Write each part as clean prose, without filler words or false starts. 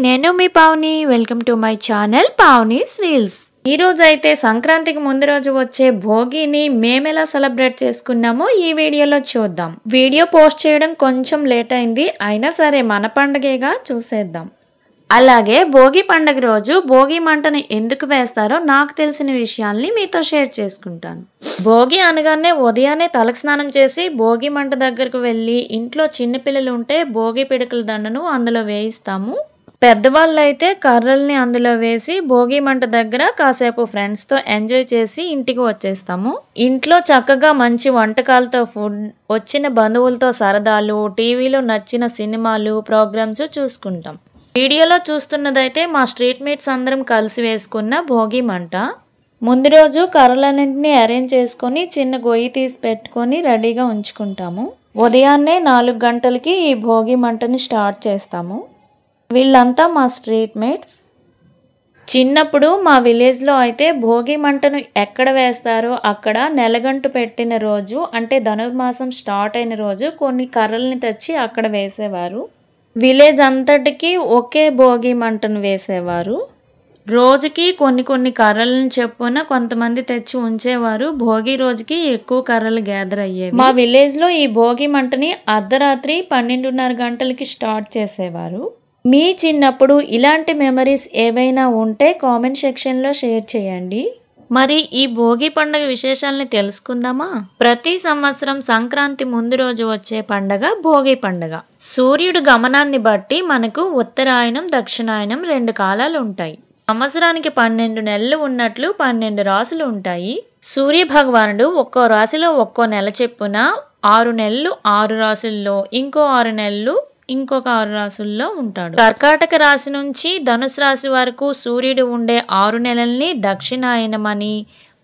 నేను మీ Pavani. Welcome to my channel Pavani's reels. ఈ రోజు అయితే సంక్రాంతికి ముందు రోజు వచ్చే భోగిని మేమెలా సెలబ్రేట్ చేసుకున్నామో ఈ వీడియోలో చూద్దాం. వీడియో పోస్ట్ చేయడం కొంచెం లేట్ అయింది, అయినా సరే మన పండగేగా చూసేద్దాం. అలాగే భోగి పండుగ రోజు భోగి మంటను ఎందుకు వేస్తారో నాకు తెలిసిన విషయాల్ని మీతో షేర్ చేసుకుంటాను. భోగి అనగానే ఉదయాన్నే తలకు స్నానం చేసి భోగి మంట దగ్గరకు వెళ్ళి ఇంట్లో చిన్నపిల్లలు ఉంటే భోగి పిడకల దండను అందులో వేయిస్తాము. పెద్దవాళ్ళు అయితే కర్రల్ని అందులో వేసి భోగి మంట దగ్గర కాసేపు ఫ్రెండ్స్తో ఎంజాయ్ చేసి ఇంటికి వచ్చేస్తాము. ఇంట్లో చక్కగా మంచి వంటకాలతో ఫుడ్, వచ్చిన బంధువులతో సరదాలు, టీవీలో నచ్చిన సినిమాలు, ప్రోగ్రామ్స్ చూసుకుంటాం. వీడియోలో చూస్తున్నదైతే మా స్ట్రీట్ మేట్స్ అందరం కలిసి వేసుకున్న భోగి మంట. ముందు రోజు కర్రలన్నింటినీ అరేంజ్ చేసుకొని చిన్న గొయ్యి తీసి పెట్టుకొని రెడీగా ఉంచుకుంటాము. ఉదయాన్నే 4 గంటలకి ఈ భోగి మంటని స్టార్ట్ చేస్తాము. వీళ్ళంతా మా స్ట్రీట్ మేట్స్. చిన్నప్పుడు మా విలేజ్లో అయితే భోగి మంటను ఎక్కడ వేస్తారో అక్కడ నెలగంటు పెట్టిన రోజు, అంటే ధనుర్మాసం స్టార్ట్ అయిన రోజు కొన్ని కర్రల్ని తెచ్చి అక్కడ వేసేవారు. విలేజ్ అంతటికి ఒకే భోగి మంటను వేసేవారు. రోజుకి కొన్ని కర్రలను చెప్పున కొంతమంది తెచ్చి ఉంచేవారు. భోగి రోజుకి ఎక్కువ కర్రలు గ్యాదర్ అయ్యేవి. మా విలేజ్లో ఈ భోగి మంటని అర్ధరాత్రి 12:30 గంటలకి స్టార్ట్ చేసేవారు. మీ చిన్నప్పుడు ఇలాంటి మెమరీస్ ఏవైనా ఉంటే కామెంట్ సెక్షన్లో షేర్ చేయండి. మరి ఈ భోగి పండుగ విశేషాలని తెలుసుకుందామా? ప్రతి సంవత్సరం సంక్రాంతి ముందు రోజు వచ్చే పండగ భోగి పండుగ. సూర్యుడు గమనాన్ని బట్టి మనకు ఉత్తరాయణం, దక్షిణాయనం 2 కాలాలు ఉంటాయి. సంవత్సరానికి 12 నెలలు ఉన్నట్లు 12 రాసులు ఉంటాయి. సూర్య భగవానుడు ఒక్కో రాశిలో ఒక్కో నెల చెప్పున 6 నెలలు 6 రాసుల్లో, ఇంకో 6 నెలలు ఇంకొక 6 రాశుల్లో ఉంటాడు. కర్కాటక రాశి నుంచి ధనుసు రాశి వరకు సూర్యుడు ఉండే 6 నెలల్ని దక్షిణాయనం అని,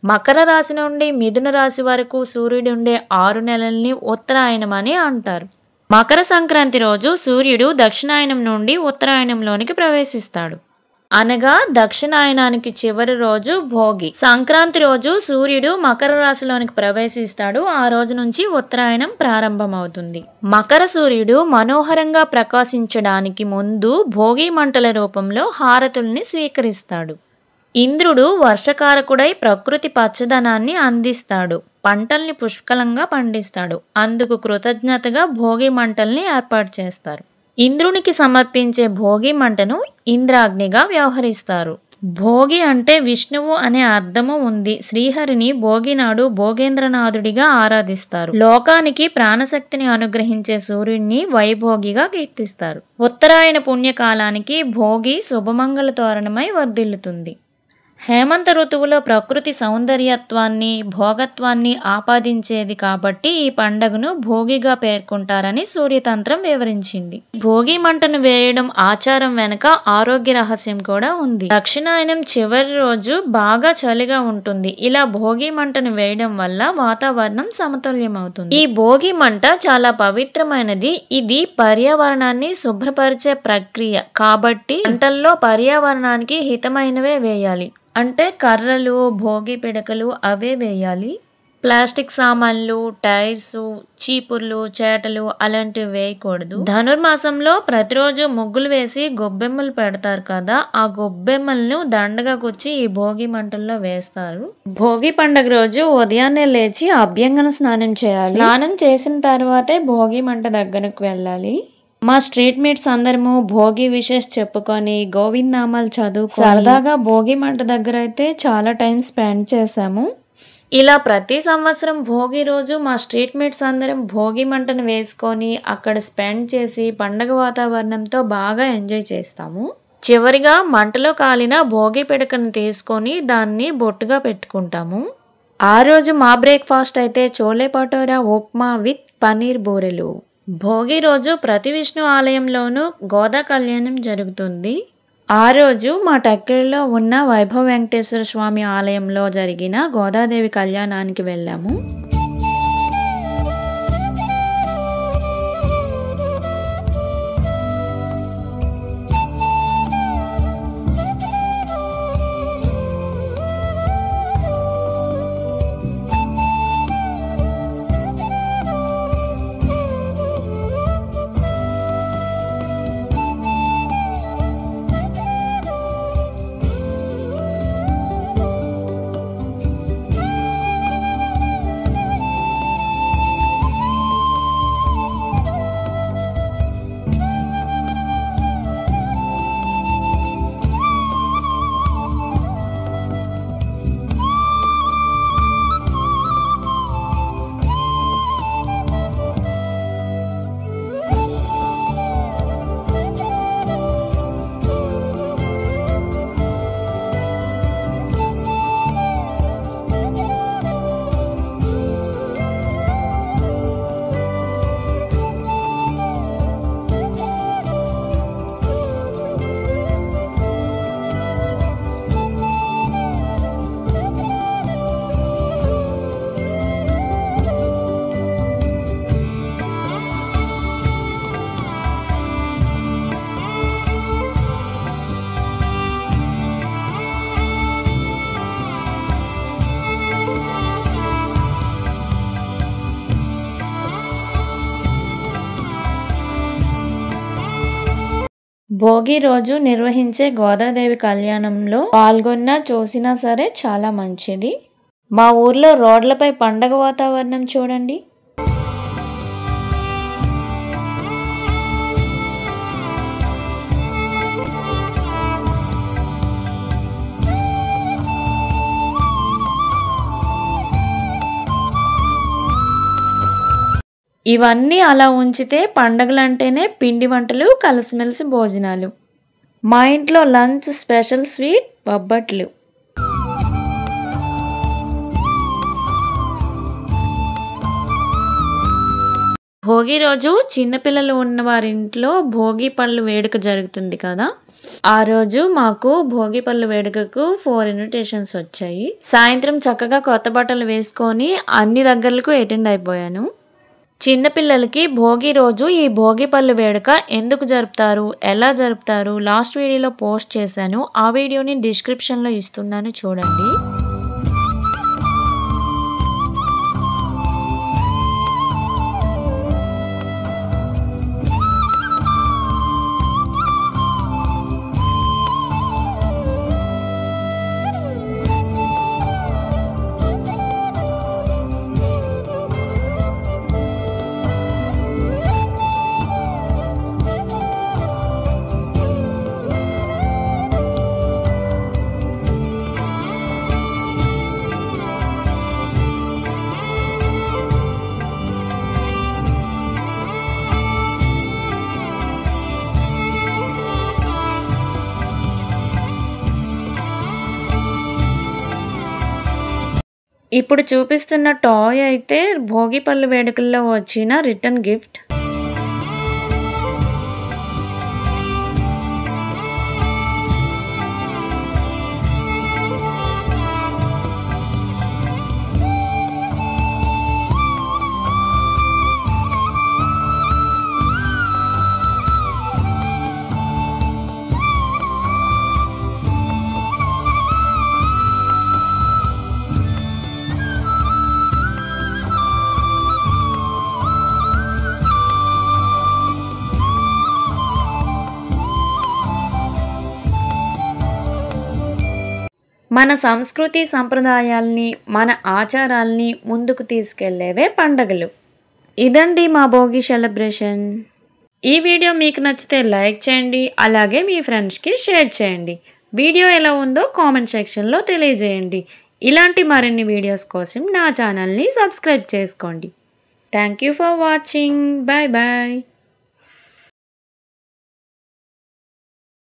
మకర రాశి నుండి మిథున రాశి వరకు సూర్యుడు ఉండే 6 నెలల్ని ఉత్తరాయణం అని అంటారు. మకర సంక్రాంతి రోజు సూర్యుడు దక్షిణాయనం నుండి ఉత్తరాయణంలోనికి ప్రవేశిస్తాడు, అనగా దక్షిణాయనానికి చివరి రోజు భోగి. సంక్రాంతి రోజు సూర్యుడు మకర రాశిలోనికి ప్రవేశిస్తాడు. ఆ రోజు నుంచి ఉత్తరాయణం ప్రారంభమవుతుంది. మకర సూర్యుడు మనోహరంగా ప్రకాశించడానికి ముందు భోగి మంటల రూపంలో హారతుల్ని స్వీకరిస్తాడు. ఇంద్రుడు వర్షకారకుడై ప్రకృతి పచ్చదనాన్ని అందిస్తాడు, పంటల్ని పుష్కలంగా పండిస్తాడు. అందుకు కృతజ్ఞతగా భోగి మంటల్ని ఏర్పాటు చేస్తారు. ఇంద్రునికి సమర్పించే భోగి మంటను ఇంద్రాగ్నిగా వ్యవహరిస్తారు. భోగి అంటే విష్ణువు అనే అర్థము ఉంది. శ్రీహరిని భోగి నాడు భోగేంద్రనాథుడిగా ఆరాధిస్తారు. లోకానికి ప్రాణశక్తిని అనుగ్రహించే సూర్యుడిని వైభోగిగా కీర్తిస్తారు. ఉత్తరాయణ పుణ్యకాలానికి భోగి శుభమంగళ తోరణమై వర్ధిల్లుతుంది. హేమంత ఋతువులో ప్రకృతి సౌందర్యత్వాన్ని, భోగత్వాన్ని ఆపాదించేది కాబట్టి ఈ పండుగను భోగిగా పేర్కొంటారని సూర్యతంత్రం వివరించింది. భోగి మంటను వేయడం ఆచారం వెనుక ఆరోగ్య రహస్యం కూడా ఉంది. దక్షిణాయనం చివరి రోజు బాగా చలిగా ఉంటుంది. ఇలా భోగి మంటను వేయడం వల్ల వాతావరణం సమతుల్యమవుతుంది. ఈ భోగి మంట చాలా పవిత్రమైనది. ఇది పర్యావరణాన్ని శుభ్రపరిచే ప్రక్రియ కాబట్టి మంటల్లో పర్యావరణానికి హితమైనవే వేయాలి. అంటే కర్రలు, భోగి పిడకలు అవే వేయాలి. ప్లాస్టిక్ సామాన్లు, టైర్స్, చీపుర్లు, చేటలు అలాంటివి వేయకూడదు. ధనుర్మాసంలో ప్రతిరోజు ముగ్గులు వేసి గొబ్బెమ్మలు పెడతారు కదా, ఆ గొబ్బెమ్మలను దండగా గుచ్చి ఈ భోగి మంటల్లో వేస్తారు. భోగి పండుగ రోజు ఉదయాన్నే లేచి అభ్యంగన స్నానం చేయాలి. స్నానం చేసిన తర్వాతే భోగి మంట దగ్గరకు వెళ్ళాలి. మా స్ట్రీట్ మేట్స్ అందరము భోగి విషెస్ చెప్పుకొని గోవిందనామాలు చదువుకొని సరదాగా భోగి మంట దగ్గర అయితే చాలా టైం స్పెండ్ చేసాము. ఇలా ప్రతి సంవత్సరం భోగి రోజు మా స్ట్రీట్ మేట్స్ అందరం భోగి మంటను వేసుకొని అక్కడ స్పెండ్ చేసి పండగ వాతావరణంతో బాగా ఎంజాయ్ చేస్తాము. చివరిగా మంటలో కాలిన భోగి పిడకను తీసుకొని దాన్ని బొట్టుగా పెట్టుకుంటాము. ఆ రోజు మా బ్రేక్ఫాస్ట్ అయితే చోలే భటోరా ఉప్మా విత్ పన్నీర్ బూరెలు. భోగి రోజు ప్రతి విష్ణు ఆలయంలోనూ గోదా కళ్యాణం జరుగుతుంది. ఆ రోజు మా టెక్కలిలో ఉన్న వైభవ వెంకటేశ్వర స్వామి ఆలయంలో జరిగిన గోదాదేవి కళ్యాణానికి వెళ్ళాము. భోగి రోజు నిర్వహించే గోదాదేవి కళ్యాణంలో పాల్గొన్నా చూసినా సరే చాలా మంచిది. మా ఊర్లో రోడ్లపై పండగ వాతావరణం చూడండి. ఇవన్నీ అలా ఉంచితే పండగలంటేనే పిండి వంటలు, కలిసిమెలిసి భోజనాలు. మా ఇంట్లో లంచ్ స్పెషల్ స్వీట్ బొబ్బట్లు. భోగి రోజు చిన్నపిల్లలు ఉన్న వారింట్లో భోగి పళ్ళు వేడుక జరుగుతుంది కదా. ఆ రోజు మాకు భోగి పళ్ళు వేడుకకు 4 ఇన్విటేషన్స్ వచ్చాయి. సాయంత్రం చక్కగా కొత్త బట్టలు వేసుకొని అన్ని దగ్గరలకు అటెండ్ అయిపోయాను. చిన్నపిల్లలకి భోగి రోజు ఈ భోగి పళ్ళు వేడుక ఎందుకు జరుపుతారు, ఎలా జరుపుతారు లాస్ట్ వీడియోలో పోస్ట్ చేశాను. ఆ వీడియోని డిస్క్రిప్షన్లో ఇస్తున్నాను చూడండి. ఇప్పుడు చూపిస్తున్న టాయ్ అయితే భోగి పళ్ళు వేడుకల్లో వచ్చిన రిటర్న్ గిఫ్ట్. మన సంస్కృతి సంప్రదాయాల్ని, మన ఆచారాల్ని ముందుకు తీసుకెళ్లేవే పండగలు. ఇదండి మా భోగి సెలబ్రేషన్. ఈ వీడియో మీకు నచ్చితే లైక్ చేయండి, అలాగే మీ ఫ్రెండ్స్కి షేర్ చేయండి. వీడియో ఎలా ఉందో కామెంట్ సెక్షన్లో తెలియజేయండి. ఇలాంటి మరిన్ని వీడియోస్ కోసం నా ఛానల్ని సబ్స్క్రైబ్ చేసుకోండి. Thank you for watching. Bye bye.